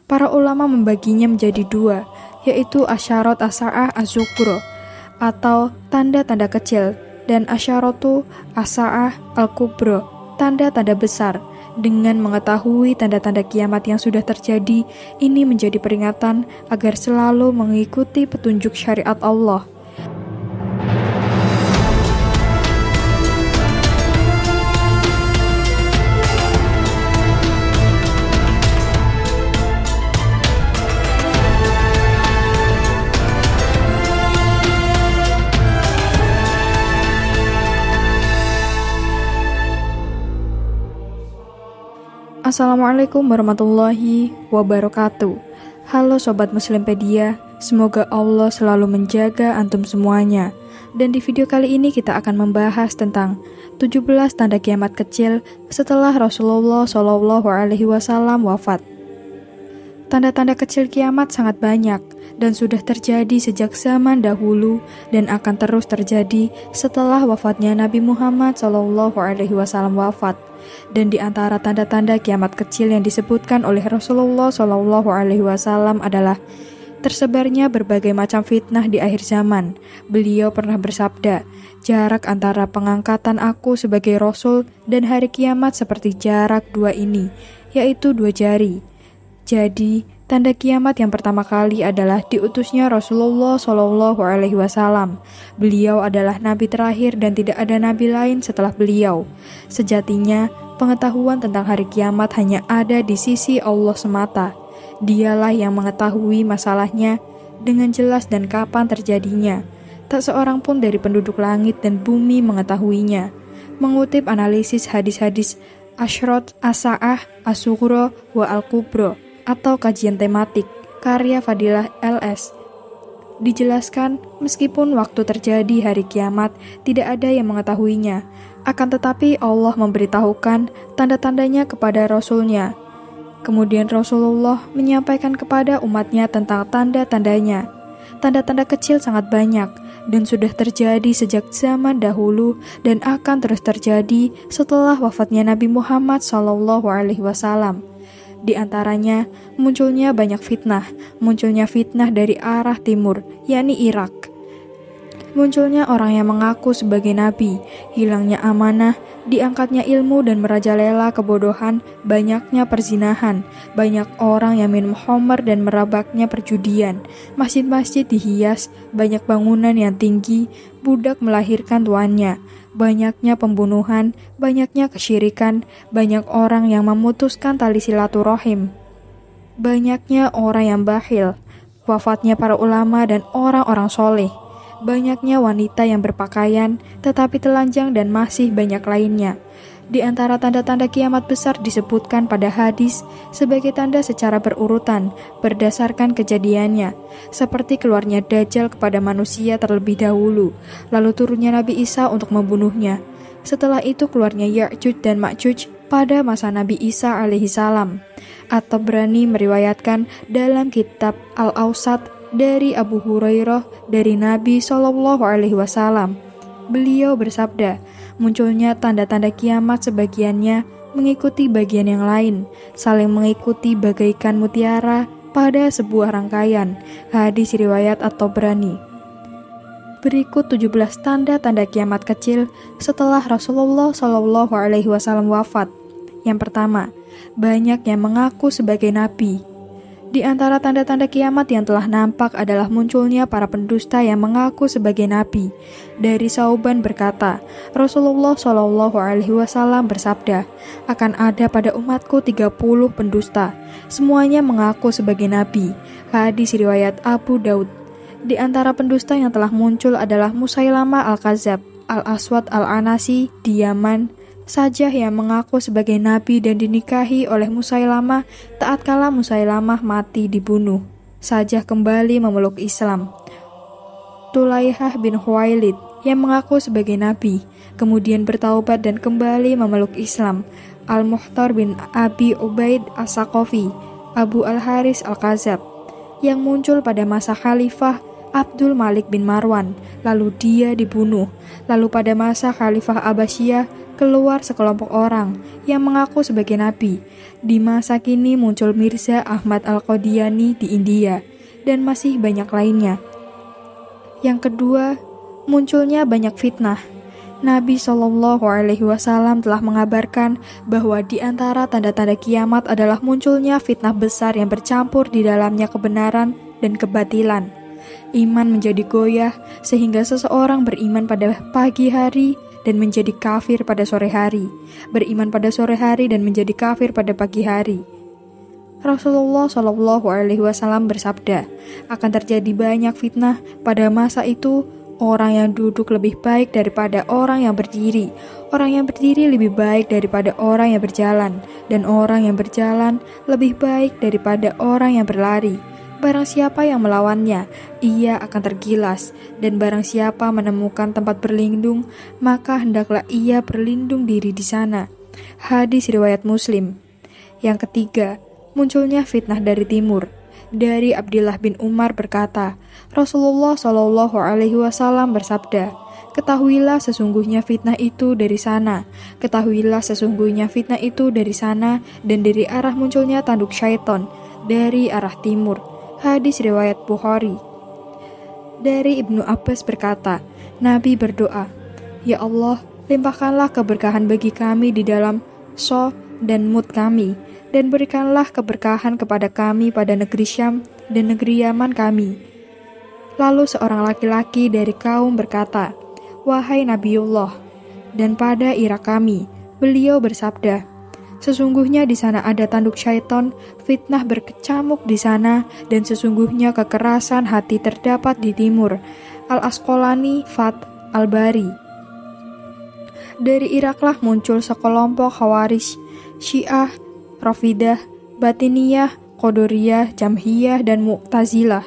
Para ulama membaginya menjadi dua, yaitu asyarat as-sa'ah az-zuhra atau tanda-tanda kecil, dan asyaratu as-sa'ah al-kubra, tanda-tanda besar. Dengan mengetahui tanda-tanda kiamat yang sudah terjadi, ini menjadi peringatan agar selalu mengikuti petunjuk syariat Allah. Assalamualaikum warahmatullahi wabarakatuh. Halo Sobat Muslimpedia, semoga Allah selalu menjaga antum semuanya. Dan di video kali ini kita akan membahas tentang 17 tanda kiamat kecil setelah Rasulullah SAW wafat. Tanda-tanda kecil kiamat sangat banyak dan sudah terjadi sejak zaman dahulu dan akan terus terjadi setelah wafatnya Nabi Muhammad SAW wafat. Dan di antara tanda-tanda kiamat kecil yang disebutkan oleh Rasulullah SAW adalah tersebarnya berbagai macam fitnah di akhir zaman. Beliau pernah bersabda, jarak antara pengangkatan aku sebagai Rasul dan hari kiamat seperti jarak dua ini, yaitu 2 jari. Jadi, tanda kiamat yang pertama kali adalah diutusnya Rasulullah SAW. Beliau adalah nabi terakhir dan tidak ada nabi lain setelah beliau. Sejatinya, pengetahuan tentang hari kiamat hanya ada di sisi Allah semata. Dialah yang mengetahui masalahnya dengan jelas dan kapan terjadinya. Tak seorang pun dari penduduk langit dan bumi mengetahuinya. Mengutip analisis hadis-hadis Asyarat as-sa'ah az-zuhra wa al-kubra atau kajian tematik karya Fadilah LS, dijelaskan meskipun waktu terjadi hari kiamat tidak ada yang mengetahuinya, akan tetapi Allah memberitahukan tanda-tandanya kepada Rasulnya. Kemudian Rasulullah menyampaikan kepada umatnya tentang tanda-tandanya. Tanda-tanda kecil sangat banyak dan sudah terjadi sejak zaman dahulu dan akan terus terjadi setelah wafatnya Nabi Muhammad SAW. Di antaranya, munculnya banyak fitnah. Munculnya fitnah dari arah timur, yakni Irak. Munculnya orang yang mengaku sebagai nabi, hilangnya amanah, diangkatnya ilmu dan merajalela kebodohan, banyaknya perzinahan, banyak orang yang minum khamar dan merabaknya perjudian, masjid-masjid dihias, banyak bangunan yang tinggi, budak melahirkan tuannya, banyaknya pembunuhan, banyaknya kesyirikan, banyak orang yang memutuskan tali silaturahim, banyaknya orang yang bakhil, wafatnya para ulama dan orang-orang soleh, banyaknya wanita yang berpakaian tetapi telanjang dan masih banyak lainnya. Di antara tanda-tanda kiamat besar disebutkan pada hadis sebagai tanda secara berurutan berdasarkan kejadiannya, seperti keluarnya Dajjal kepada manusia terlebih dahulu, lalu turunnya Nabi Isa untuk membunuhnya. Setelah itu keluarnya Ya'juj dan Ma'juj pada masa Nabi Isa alaihissalam. At-Tabrani meriwayatkan dalam kitab Al-Awsat dari Abu Hurairah dari Nabi SAW. Beliau bersabda, munculnya tanda-tanda kiamat sebagiannya mengikuti bagian yang lain, saling mengikuti bagaikan mutiara pada sebuah rangkaian. Hadis riwayat At-Tabrani. Berikut 17 tanda-tanda kiamat kecil setelah Rasulullah SAW wafat. Yang pertama, banyak yang mengaku sebagai nabi. Di antara tanda-tanda kiamat yang telah nampak adalah munculnya para pendusta yang mengaku sebagai nabi. Dari Sauban berkata, Rasulullah SAW bersabda, akan ada pada umatku 30 pendusta, semuanya mengaku sebagai nabi. Hadis riwayat Abu Daud. Di antara pendusta yang telah muncul adalah Musailamah al-Kadzab, Al-Aswad al-Anasi di Yaman, Sajah yang mengaku sebagai nabi dan dinikahi oleh Musailamah. Taat kala Musailamah mati dibunuh, Sajah kembali memeluk Islam. Tulaihah bin Khuwailid yang mengaku sebagai nabi, kemudian bertaubat dan kembali memeluk Islam. Al-Muhtar bin Abi Ubaid as-Saqafi, Abu al-Haris al-Kadzab, yang muncul pada masa Khalifah Abdul Malik bin Marwan, lalu dia dibunuh. Lalu pada masa Khalifah Abbasiyah, keluar sekelompok orang yang mengaku sebagai nabi. Di masa kini muncul Mirza Ahmad Al-Qadiani di India, dan masih banyak lainnya. Yang kedua, munculnya banyak fitnah. Nabi SAW telah mengabarkan bahwa di antara tanda-tanda kiamat adalah munculnya fitnah besar yang bercampur di dalamnya kebenaran dan kebatilan. Iman menjadi goyah sehingga seseorang beriman pada pagi hari dan menjadi kafir pada sore hari, beriman pada sore hari dan menjadi kafir pada pagi hari. Rasulullah SAW bersabda, akan terjadi banyak fitnah pada masa itu. Orang yang duduk lebih baik daripada orang yang berdiri. Orang yang berdiri lebih baik daripada orang yang berjalan. Dan orang yang berjalan lebih baik daripada orang yang berlari. Barang siapa yang melawannya, ia akan tergilas. Dan barang siapa menemukan tempat berlindung, maka hendaklah ia berlindung diri di sana. Hadis riwayat Muslim. Yang ketiga, munculnya fitnah dari timur. Dari Abdullah bin Umar berkata, Rasulullah SAW bersabda, ketahuilah sesungguhnya fitnah itu dari sana, ketahuilah sesungguhnya fitnah itu dari sana, dan dari arah munculnya tanduk syaitan, dari arah timur. Hadis riwayat Bukhari. Dari Ibnu Abbas berkata, Nabi berdoa, Ya Allah, limpahkanlah keberkahan bagi kami di dalam So dan Mud kami, dan berikanlah keberkahan kepada kami pada negeri Syam dan negeri Yaman kami. Lalu seorang laki-laki dari kaum berkata, Wahai Nabiullah, dan pada Irak kami, beliau bersabda, sesungguhnya di sana ada tanduk syaitan, fitnah berkecamuk di sana, dan sesungguhnya kekerasan hati terdapat di timur. Al-Asqalani Fath Al-Bari. Dari Iraklah muncul sekelompok Khawarij, Syiah, Rafidah, Batiniyah, Qadariyah, Jamhiyah, dan Mu'tazilah.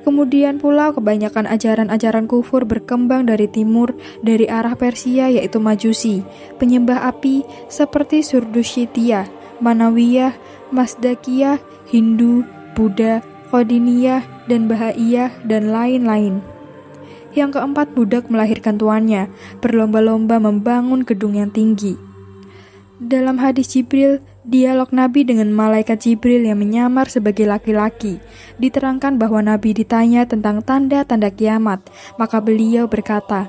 Kemudian pula kebanyakan ajaran-ajaran kufur berkembang dari timur, dari arah Persia yaitu Majusi, penyembah api seperti Surdushitiyah, Manawiyah, Mazdakiyah, Hindu, Buddha, Qadiniyah, dan Bahaiyah, dan lain-lain. Yang keempat, budak melahirkan tuannya, berlomba-lomba membangun gedung yang tinggi. Dalam hadis Jibril, dialog Nabi dengan malaikat Jibril yang menyamar sebagai laki-laki, diterangkan bahwa Nabi ditanya tentang tanda-tanda kiamat, maka beliau berkata,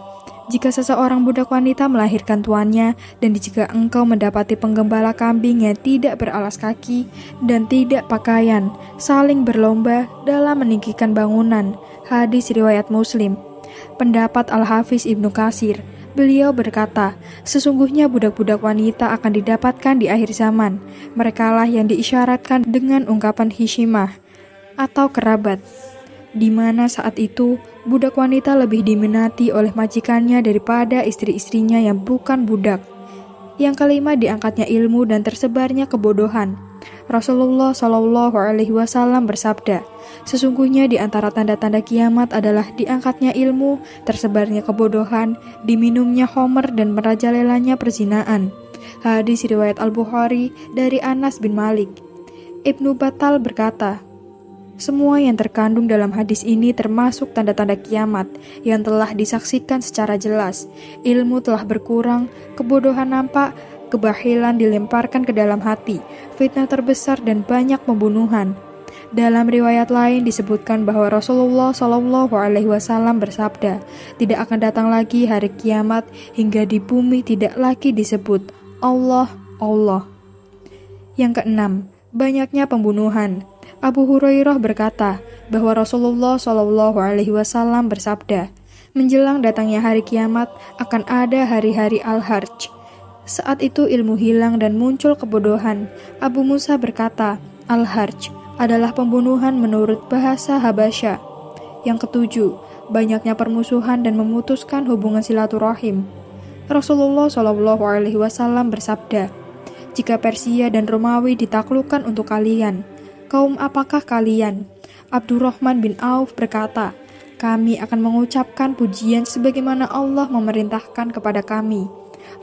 jika seseorang budak wanita melahirkan tuannya, dan jika engkau mendapati penggembala kambing yang tidak beralas kaki dan tidak pakaian, saling berlomba dalam meninggikan bangunan. Hadis riwayat Muslim. Pendapat Al-Hafiz Ibnu Katsir, beliau berkata, sesungguhnya budak-budak wanita akan didapatkan di akhir zaman. Merekalah yang diisyaratkan dengan ungkapan hishimah atau kerabat, di mana saat itu budak wanita lebih diminati oleh majikannya daripada istri-istrinya yang bukan budak. Yang kelima, diangkatnya ilmu dan tersebarnya kebodohan. Rasulullah SAW bersabda, sesungguhnya di antara tanda-tanda kiamat adalah diangkatnya ilmu, tersebarnya kebodohan, diminumnya khamr dan merajalelanya perzinaan. Hadis riwayat Al-Bukhari dari Anas bin Malik. Ibnu Battal berkata, semua yang terkandung dalam hadis ini termasuk tanda-tanda kiamat yang telah disaksikan secara jelas. Ilmu telah berkurang, kebodohan nampak, kebahilan dilemparkan ke dalam hati, fitnah terbesar dan banyak pembunuhan. Dalam riwayat lain disebutkan bahwa Rasulullah SAW bersabda, tidak akan datang lagi hari kiamat hingga di bumi tidak lagi disebut Allah, Allah. Yang keenam, banyaknya pembunuhan. Abu Hurairah berkata bahwa Rasulullah SAW bersabda, menjelang datangnya hari kiamat akan ada hari-hari al-harj. Saat itu ilmu hilang dan muncul kebodohan. Abu Musa berkata, al-harj adalah pembunuhan menurut bahasa Habasya. Yang ketujuh, banyaknya permusuhan dan memutuskan hubungan silaturahim. Rasulullah SAW bersabda, jika Persia dan Romawi ditaklukkan untuk kalian, kaum apakah kalian? Abdurrahman bin Auf berkata, kami akan mengucapkan pujian sebagaimana Allah memerintahkan kepada kami.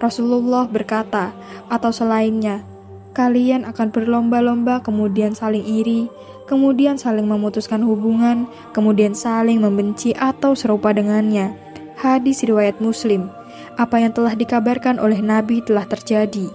Rasulullah berkata, atau selainnya, kalian akan berlomba-lomba, kemudian saling iri, kemudian saling memutuskan hubungan, kemudian saling membenci atau serupa dengannya. Hadis riwayat Muslim. Apa yang telah dikabarkan oleh Nabi telah terjadi.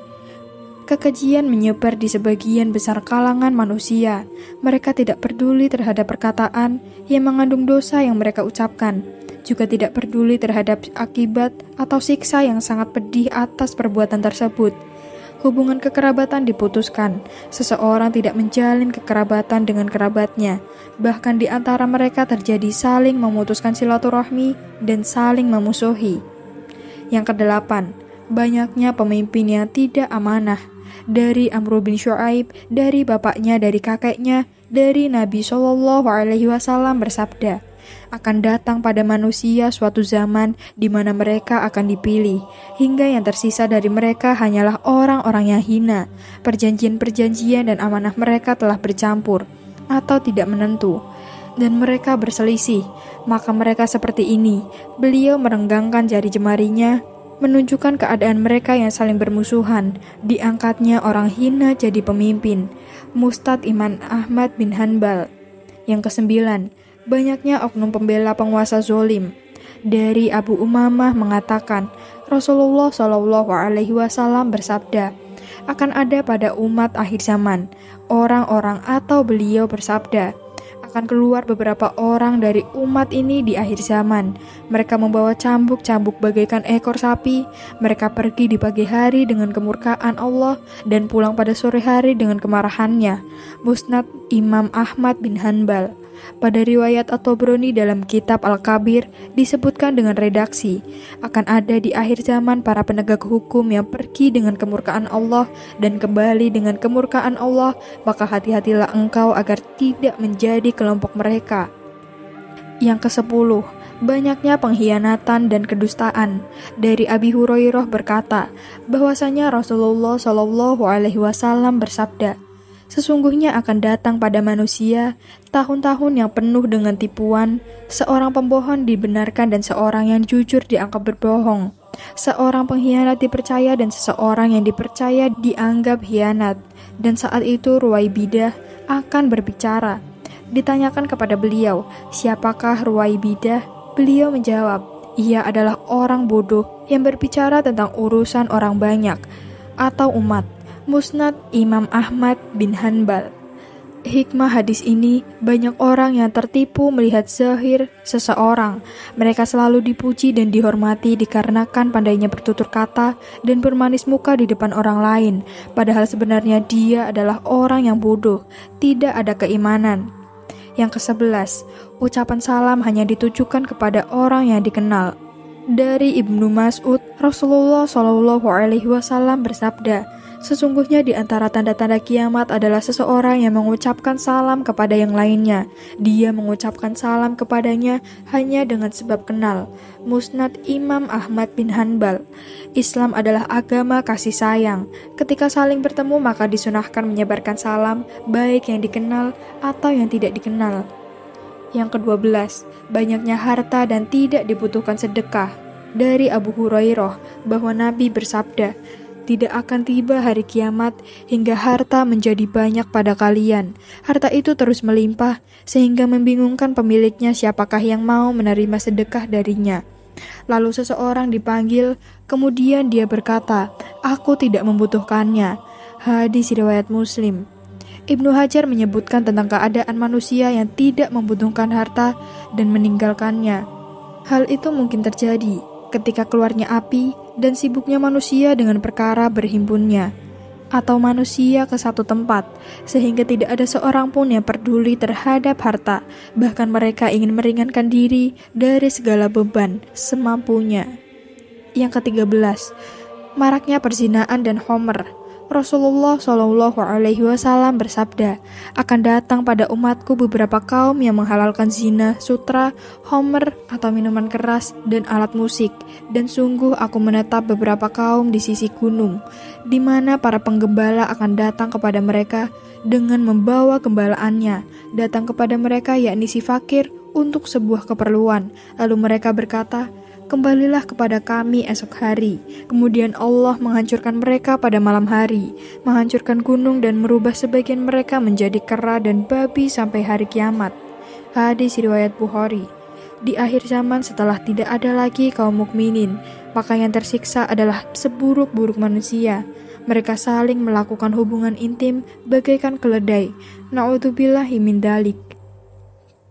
Kekejian menyebar di sebagian besar kalangan manusia. Mereka tidak peduli terhadap perkataan yang mengandung dosa yang mereka ucapkan, juga tidak peduli terhadap akibat atau siksa yang sangat pedih atas perbuatan tersebut. Hubungan kekerabatan diputuskan. Seseorang tidak menjalin kekerabatan dengan kerabatnya. Bahkan di antara mereka terjadi saling memutuskan silaturahmi dan saling memusuhi. Yang kedelapan, banyaknya pemimpin yang tidak amanah. Dari Amr bin Syu'aib, dari bapaknya, dari kakeknya, dari Nabi SAW bersabda, akan datang pada manusia suatu zaman di mana mereka akan dipilih, hingga yang tersisa dari mereka hanyalah orang-orang yang hina. Perjanjian-perjanjian dan amanah mereka telah bercampur atau tidak menentu, dan mereka berselisih. Maka mereka seperti ini. Beliau merenggangkan jari jemarinya, menunjukkan keadaan mereka yang saling bermusuhan. Diangkatnya orang hina jadi pemimpin. Mustad Imam Ahmad bin Hanbal. Yang kesembilan, banyaknya oknum pembela penguasa zolim. Dari Abu Umamah mengatakan, Rasulullah SAW bersabda, akan ada pada umat akhir zaman orang-orang atau beliau bersabda, akan keluar beberapa orang dari umat ini di akhir zaman. Mereka membawa cambuk-cambuk bagaikan ekor sapi. Mereka pergi di pagi hari dengan kemurkaan Allah dan pulang pada sore hari dengan kemarahannya. Musnad Imam Ahmad bin Hanbal. Pada riwayat At-Tabrani dalam kitab Al-Kabir disebutkan dengan redaksi, akan ada di akhir zaman para penegak hukum yang pergi dengan kemurkaan Allah dan kembali dengan kemurkaan Allah, maka hati-hatilah engkau agar tidak menjadi kelompok mereka. Yang ke-10, banyaknya pengkhianatan dan kedustaan. Dari Abi Hurairah berkata, bahwasanya Rasulullah SAW bersabda, sesungguhnya akan datang pada manusia tahun-tahun yang penuh dengan tipuan. Seorang pembohong dibenarkan dan seorang yang jujur dianggap berbohong. Seorang pengkhianat dipercaya dan seseorang yang dipercaya dianggap khianat. Dan saat itu Ruwaibidah akan berbicara. Ditanyakan kepada beliau, siapakah Ruwaibidah? Beliau menjawab, ia adalah orang bodoh yang berbicara tentang urusan orang banyak atau umat. Musnad Imam Ahmad bin Hanbal. Hikmah hadis ini, banyak orang yang tertipu melihat zahir seseorang. Mereka selalu dipuji dan dihormati dikarenakan pandainya bertutur kata dan bermanis muka di depan orang lain. Padahal sebenarnya dia adalah orang yang bodoh, tidak ada keimanan. Yang ke-11, ucapan salam hanya ditujukan kepada orang yang dikenal. Dari Ibnu Mas'ud, Rasulullah SAW bersabda, sesungguhnya di antara tanda-tanda kiamat adalah seseorang yang mengucapkan salam kepada yang lainnya. Dia mengucapkan salam kepadanya hanya dengan sebab kenal. Musnad Imam Ahmad bin Hanbal. Islam adalah agama kasih sayang. Ketika saling bertemu maka disunahkan menyebarkan salam, baik yang dikenal atau yang tidak dikenal. Yang ke-12, banyaknya harta dan tidak dibutuhkan sedekah. Dari Abu Hurairah bahwa Nabi bersabda, tidak akan tiba hari kiamat hingga harta menjadi banyak pada kalian. Harta itu terus melimpah sehingga membingungkan pemiliknya siapakah yang mau menerima sedekah darinya. Lalu seseorang dipanggil, kemudian dia berkata, aku tidak membutuhkannya. Hadis riwayat Muslim. Ibnu Hajar menyebutkan tentang keadaan manusia yang tidak membutuhkan harta dan meninggalkannya. Hal itu mungkin terjadi ketika keluarnya api dan sibuknya manusia dengan perkara berhimpunnya, atau manusia ke satu tempat, sehingga tidak ada seorang pun yang peduli terhadap harta, bahkan mereka ingin meringankan diri dari segala beban semampunya. Yang ke-13, maraknya perzinaan dan homer. Rasulullah SAW bersabda, akan datang pada umatku beberapa kaum yang menghalalkan zina, sutra, homer atau minuman keras, dan alat musik. Dan sungguh aku menetap beberapa kaum di sisi gunung, di mana para penggembala akan datang kepada mereka dengan membawa gembalaannya, datang kepada mereka yakni si fakir untuk sebuah keperluan. Lalu mereka berkata, kembalilah kepada kami esok hari. Kemudian Allah menghancurkan mereka pada malam hari, menghancurkan gunung dan merubah sebagian mereka menjadi kera dan babi sampai hari kiamat. Hadis riwayat Bukhari. Di akhir zaman setelah tidak ada lagi kaum mukminin, maka yang tersiksa adalah seburuk-buruk manusia. Mereka saling melakukan hubungan intim bagaikan keledai. Na'udzubillahi min dalik.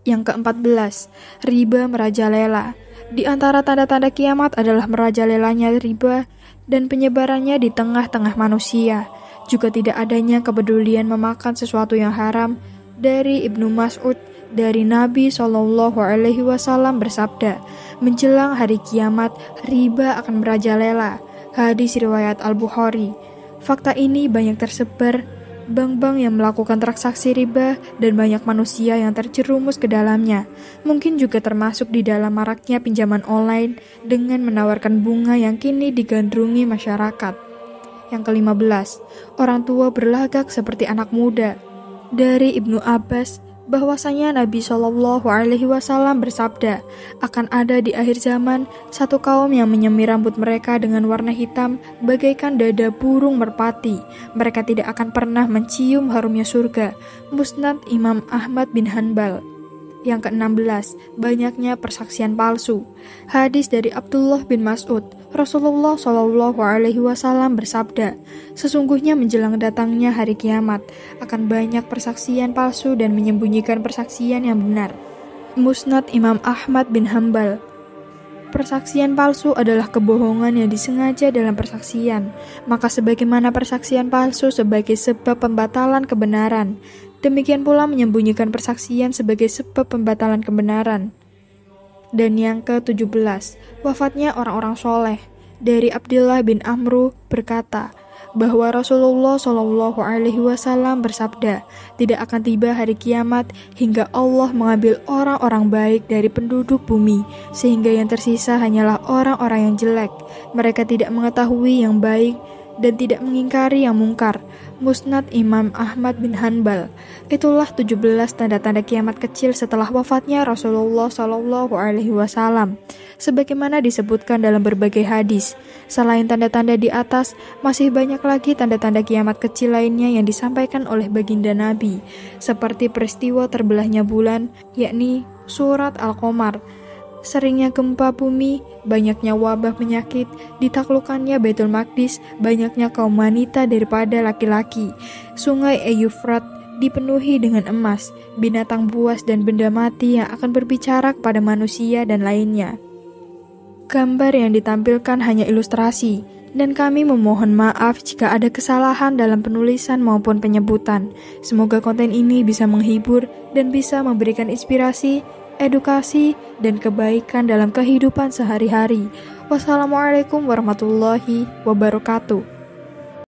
Yang ke-14, riba merajalela. Di antara tanda-tanda kiamat adalah merajalelanya riba dan penyebarannya di tengah-tengah manusia. Juga tidak adanya kepedulian memakan sesuatu yang haram. Dari Ibnu Mas'ud, dari Nabi SAW bersabda, menjelang hari kiamat, riba akan merajalela. Hadis riwayat Al-Bukhari. Fakta ini banyak tersebar, bank-bank yang melakukan transaksi riba dan banyak manusia yang terjerumus ke dalamnya. Mungkin juga termasuk di dalam maraknya pinjaman online dengan menawarkan bunga yang kini digandrungi masyarakat. Yang ke-15, orang tua berlagak seperti anak muda. Dari Ibnu Abbas, bahwasanya Nabi SAW bersabda, akan ada di akhir zaman satu kaum yang menyemir rambut mereka dengan warna hitam bagaikan dada burung merpati. Mereka tidak akan pernah mencium harumnya surga. Musnad Imam Ahmad bin Hanbal. Yang ke-16, banyaknya persaksian palsu. Hadis dari Abdullah bin Mas'ud, Rasulullah SAW bersabda, sesungguhnya menjelang datangnya hari kiamat, akan banyak persaksian palsu dan menyembunyikan persaksian yang benar. Musnad Imam Ahmad bin Hanbal. Persaksian palsu adalah kebohongan yang disengaja dalam persaksian, maka sebagaimana persaksian palsu sebagai sebab pembatalan kebenaran, demikian pula menyembunyikan persaksian sebagai sebab pembatalan kebenaran. Dan yang ke-17, wafatnya orang-orang soleh. Dari Abdullah bin Amru berkata, bahwa Rasulullah SAW bersabda, tidak akan tiba hari kiamat hingga Allah mengambil orang-orang baik dari penduduk bumi, sehingga yang tersisa hanyalah orang-orang yang jelek. Mereka tidak mengetahui yang baik dan tidak mengingkari yang mungkar. Musnad Imam Ahmad bin Hanbal. Itulah 17 tanda-tanda kiamat kecil setelah wafatnya Rasulullah SAW. Sebagaimana disebutkan dalam berbagai hadis, selain tanda-tanda di atas, masih banyak lagi tanda-tanda kiamat kecil lainnya yang disampaikan oleh baginda Nabi, seperti peristiwa terbelahnya bulan, yakni surat Al-Qamar, seringnya gempa bumi, banyaknya wabah penyakit, ditaklukkannya Baitul Maqdis, banyaknya kaum wanita daripada laki-laki, sungai Eufrat dipenuhi dengan emas, binatang buas dan benda mati yang akan berbicara kepada manusia dan lainnya. Gambar yang ditampilkan hanya ilustrasi, dan kami memohon maaf jika ada kesalahan dalam penulisan maupun penyebutan. Semoga konten ini bisa menghibur dan bisa memberikan inspirasi, edukasi, dan kebaikan dalam kehidupan sehari-hari. Wassalamualaikum warahmatullahi wabarakatuh.